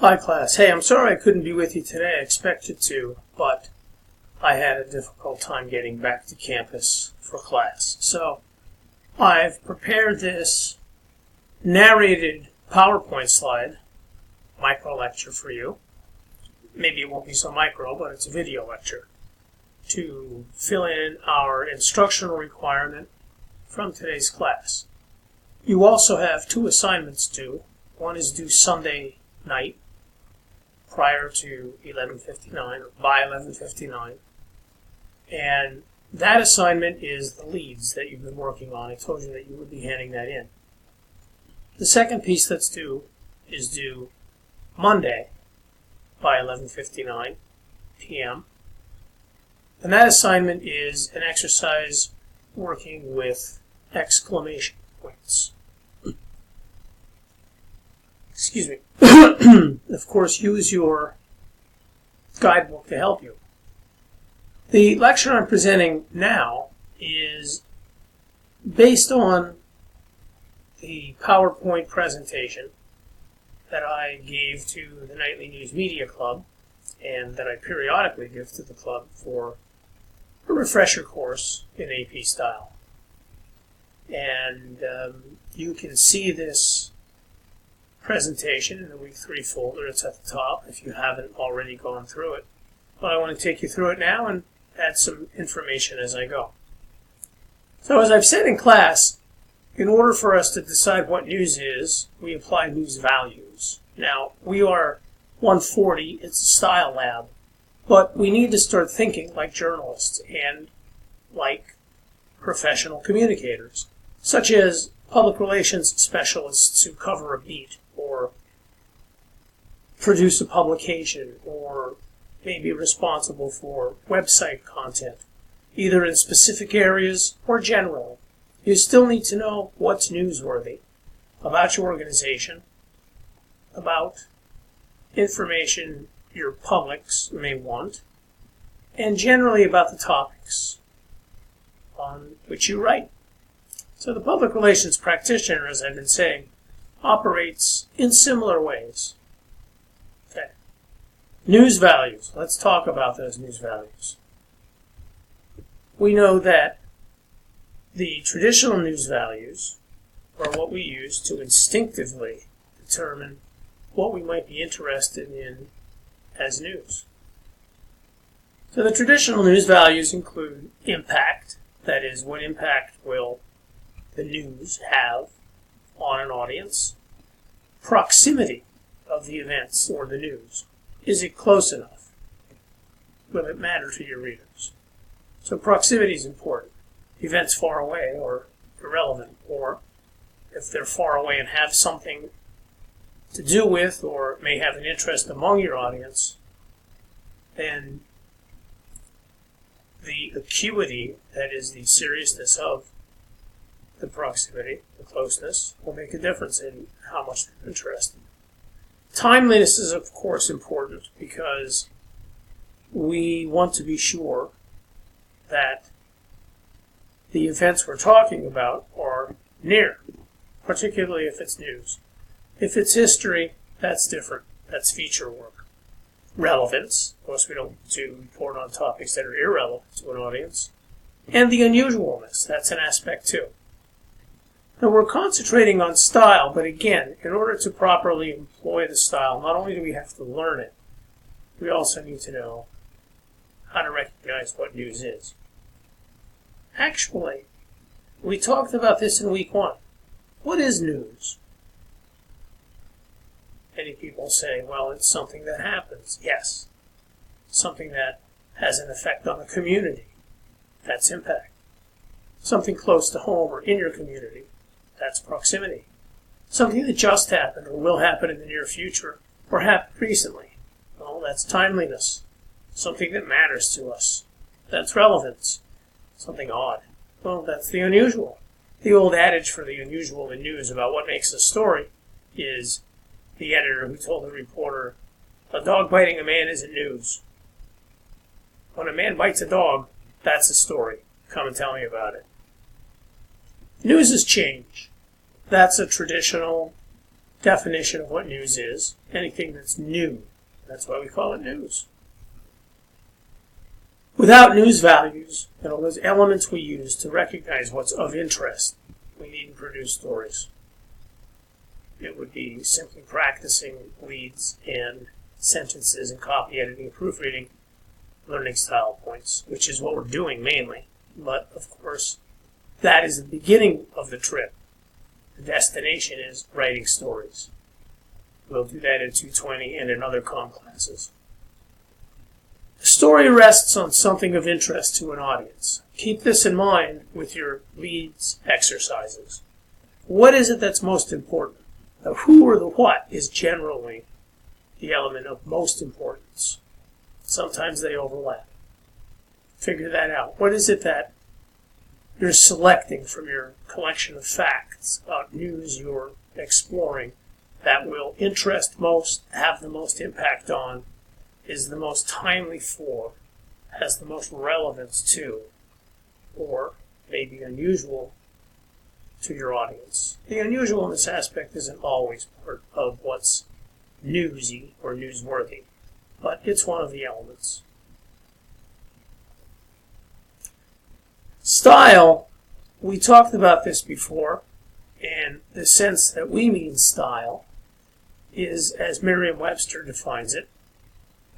Hi class. Hey, I'm sorry I couldn't be with you today. I expected to, but I had a difficult time getting back to campus for class. So I've prepared this narrated PowerPoint slide, micro lecture for you. Maybe it won't be so micro, but it's a video lecture to fill in our instructional requirement from today's class. You also have two assignments due. One is due Sunday night prior to 11:59 or by 11:59, and that assignment is the leads that you've been working on. I told you that you would be handing that in. The second piece that's due is due Monday by 11:59 p.m. And that assignment is an exercise working with exclamation points. Excuse me. Of course, use your guidebook to help you. The lecture I'm presenting now is based on the PowerPoint presentation that I gave to the Nightly News Media Club and that I periodically give to the club for a refresher course in AP style. And you can see this presentation in the Week 3 folder. It's at the top if you haven't already gone through it. But I want to take you through it now and add some information as I go. So as I've said in class, in order for us to decide what news is, we apply news values. Now, we are 140, it's a style lab, but we need to start thinking like journalists and like professional communicators, such as public relations specialists who cover a beat or produce a publication or may be responsible for website content, either in specific areas or general. You still need to know what's newsworthy about your organization, about information your publics may want, and generally about the topics on which you write. So the public relations practitioner, as I've been saying, operates in similar ways. Okay. News values. Let's talk about those news values. We know that the traditional news values are what we use to instinctively determine what we might be interested in as news. So the traditional news values include impact, that is, what impact will the news have on an audience, proximity of the events or the news. Is it close enough? Will it matter to your readers? So proximity is important. Events far away or irrelevant, or if they're far away and have something to do with or may have an interest among your audience, then the acuity, that is the seriousness of the proximity, the closeness, will make a difference in how much they're interested. Timeliness is, of course, important because we want to be sure that the events we're talking about are near, particularly if it's news. If it's history, that's different. That's feature work. Relevance. Of course, we don't report on topics that are irrelevant to an audience. And the unusualness. That's an aspect, too. Now, we're concentrating on style, but again, in order to properly employ the style, not only do we have to learn it, we also need to know how to recognize what news is. Actually, we talked about this in Week 1. What is news? Many people say, well, it's something that happens. Yes. Something that has an effect on the community. That's impact. Something close to home or in your community. That's proximity. Something that just happened or will happen in the near future or happened recently. Well, that's timeliness. Something that matters to us. That's relevance. Something odd. Well, that's the unusual. The old adage for the unusual in news about what makes a story is the editor who told the reporter, a dog biting a man isn't news. When a man bites a dog, that's a story. Come and tell me about it. News is change. That's a traditional definition of what news is. Anything that's new. That's why we call it news. Without news values, those elements we use to recognize what's of interest, we needn't produce stories. It would be simply practicing leads and sentences and copy editing and proofreading, learning style points, which is what we're doing mainly. But, of course, that is the beginning of the trip. The destination is writing stories. We'll do that in 220 and in other comm classes. The story rests on something of interest to an audience. Keep this in mind with your leads exercises. What is it that's most important? The who or the what is generally the element of most importance. Sometimes they overlap. Figure that out. What is it that you're selecting from your collection of facts about news you're exploring that will interest most, have the most impact on, is the most timely for, has the most relevance to, or maybe unusual to your audience? The unusual in this aspect isn't always part of what's newsy or newsworthy, but it's one of the elements. Style, we talked about this before, and the sense that we mean style is, as Merriam-Webster defines it,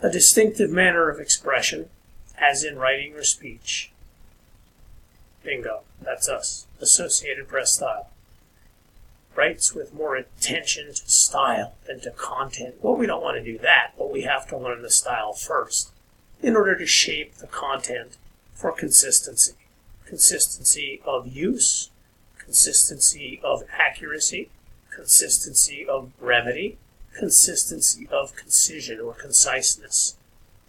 a distinctive manner of expression, as in writing or speech. Bingo, that's us. Associated Press style. Writes with more attention to style than to content. Well, we don't want to do that, but we have to learn the style first in order to shape the content for consistency. Consistency of use, consistency of accuracy, consistency of brevity, consistency of concision or conciseness.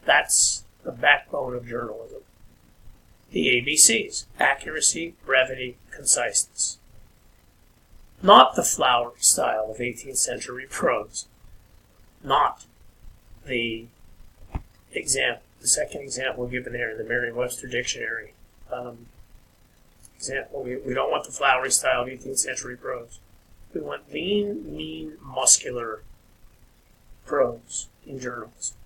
That's the backbone of journalism. The ABCs: accuracy, brevity, conciseness. Not the flowery style of 18th century prose. Not the second example given there in the Merriam-Webster dictionary. We don't want the flowery style of 18th century prose. We want lean, mean, muscular prose in journalism.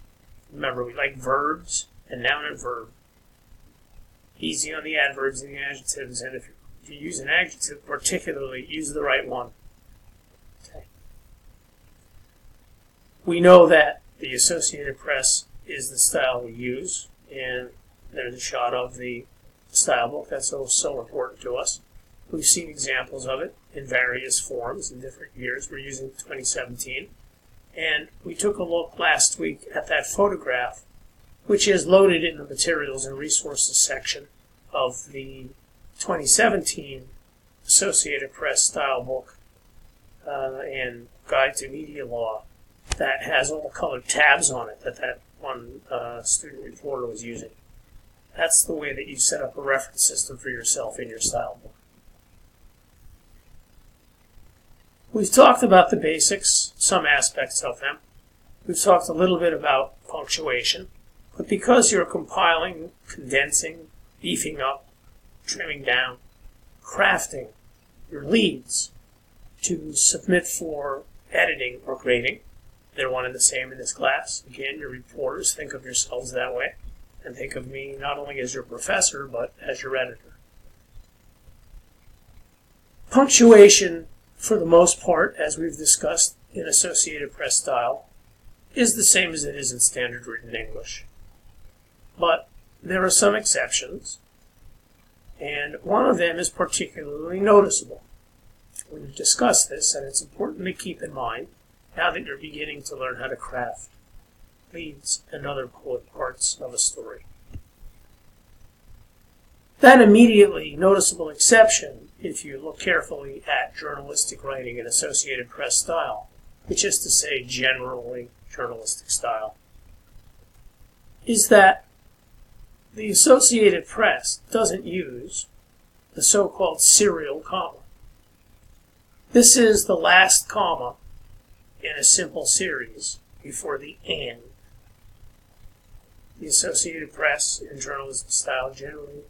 Remember, we like verbs and noun and verb. Easy on the adverbs and the adjectives, and if you use an adjective particularly, use the right one. Okay. We know that the Associated Press is the style we use, and there's a shot of the style book that's so important to us. We've seen examples of it in various forms in different years. We're using 2017. And we took a look last week at that photograph, which is loaded in the materials and resources section of the 2017 Associated Press style book and Guide to Media Law that has all the colored tabs on it that one student reporter was using. That's the way that you set up a reference system for yourself in your style book. We've talked about the basics, some aspects of them. We've talked a little bit about punctuation. But because you're compiling, condensing, beefing up, trimming down, crafting your leads to submit for editing or grading, they're one and the same in this class. Again, your reporters, think of yourselves that way. And think of me not only as your professor, but as your editor. Punctuation, for the most part, as we've discussed in Associated Press style, is the same as it is in standard written English. But there are some exceptions, and one of them is particularly noticeable. We've discussed this, and it's important to keep in mind now that you're beginning to learn how to craft leads and other parts of a story. That immediately noticeable exception, if you look carefully at journalistic writing in Associated Press style, which is to say generally journalistic style, is that the Associated Press doesn't use the so-called serial comma. This is the last comma in a simple series before the and. The Associated Press in journalism style generally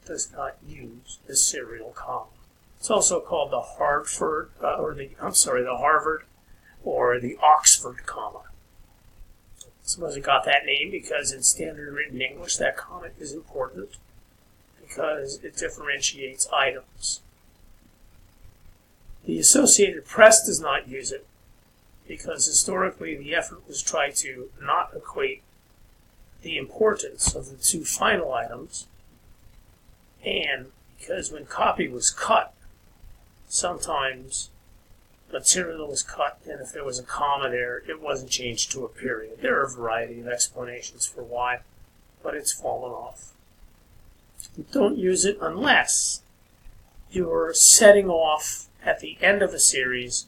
does not use the serial comma. It's also called the Harvard or the Oxford comma. Suppose it got that name because in standard written English that comma is important because it differentiates items. The Associated Press does not use it because historically the effort was try to not equate the importance of the two final items, and because when copy was cut, sometimes material was cut, and if there was a comma there, it wasn't changed to a period. There are a variety of explanations for why, but it's fallen off. You don't use it unless you're setting off at the end of a series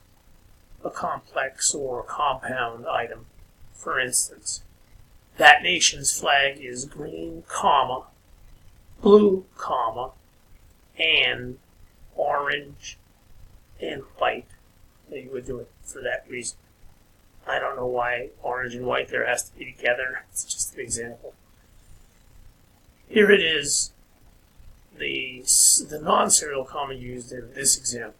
a complex or a compound item. For instance, that nation's flag is green, comma, blue, comma, and orange and white. You would do it for that reason. I don't know why orange and white there has to be together. It's just an example. Here it is, the non-serial comma used in this example.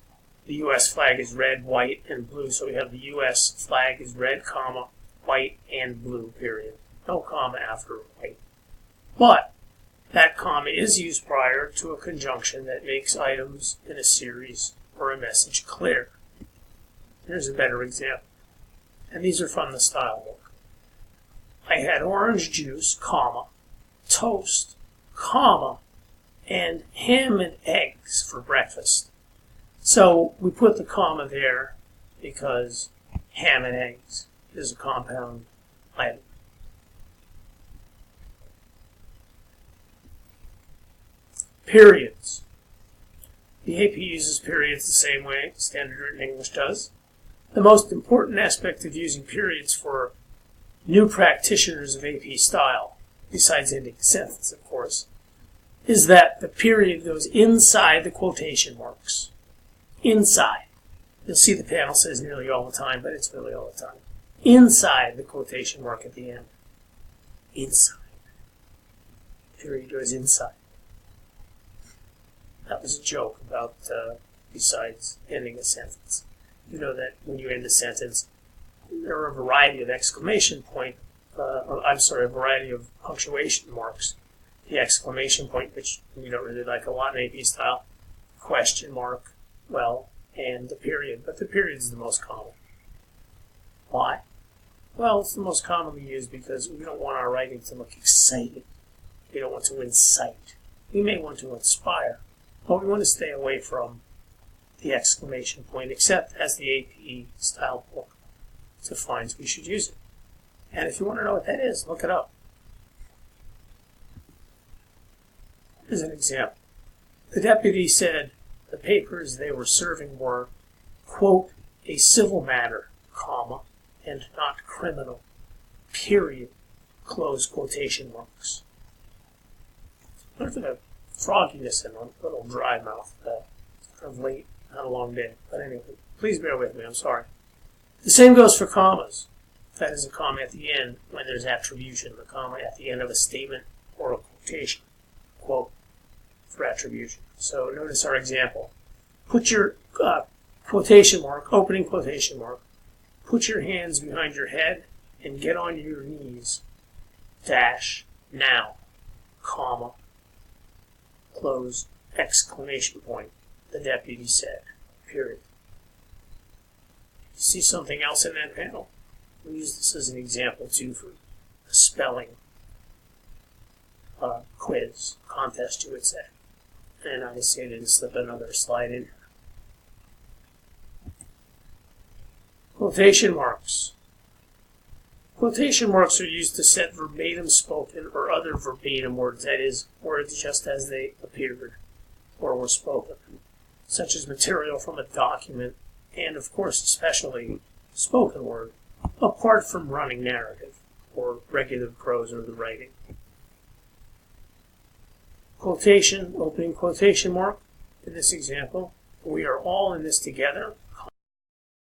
The U.S. flag is red, white, and blue, so we have the U.S. flag is red, comma, white, and blue, period. No comma after white. But that comma is used prior to a conjunction that makes items in a series or a message clear. Here's a better example. And these are from the style book. I had orange juice, comma, toast, comma, and ham and eggs for breakfast. So we put the comma there because ham and eggs is a compound item. Periods. The AP uses periods the same way standard written English does. The most important aspect of using periods for new practitioners of AP style, besides ending a sentence, of course, is that the period goes inside the quotation marks. Inside. You'll see the panel says nearly all the time, but it's really all the time. Inside the quotation mark at the end. Inside. Period goes inside. That was a joke about, besides ending a sentence. You know that when you end a sentence, there are a variety of exclamation point, a variety of punctuation marks. The exclamation point, which we don't really like a lot in AP style, question mark, well, and the period. But the period is the most common. Why? Well, it's the most commonly used because we don't want our writing to look excited. We don't want to incite. We may want to inspire, but we want to stay away from the exclamation point, except as the AP style book defines we should use it. And if you want to know what that is, look it up. Here's an example. The deputy said the papers they were serving were, quote, a civil matter, comma, and not criminal, period, close quotation marks. Look at the frogginess and a little dry mouth. Kind of late, not a long day. But anyway, please bear with me, I'm sorry. The same goes for commas. That is a comma at the end when there's attribution, the comma at the end of a statement or a quotation, quote, for attribution. So notice our example. Put your quotation mark, opening quotation mark, put your hands behind your head and get on your knees, dash, now, comma, close, exclamation point, the deputy said, period. You see something else in that panel? We'll use this as an example, too, for a spelling quiz, contest, you would say. And I decided to slip another slide in here. Quotation marks. Quotation marks are used to set verbatim spoken or other verbatim words, that is, words just as they appeared or were spoken, such as material from a document and, of course, especially spoken word, apart from running narrative or regular prose or the writing. Quotation, opening quotation mark, in this example, we are all in this together,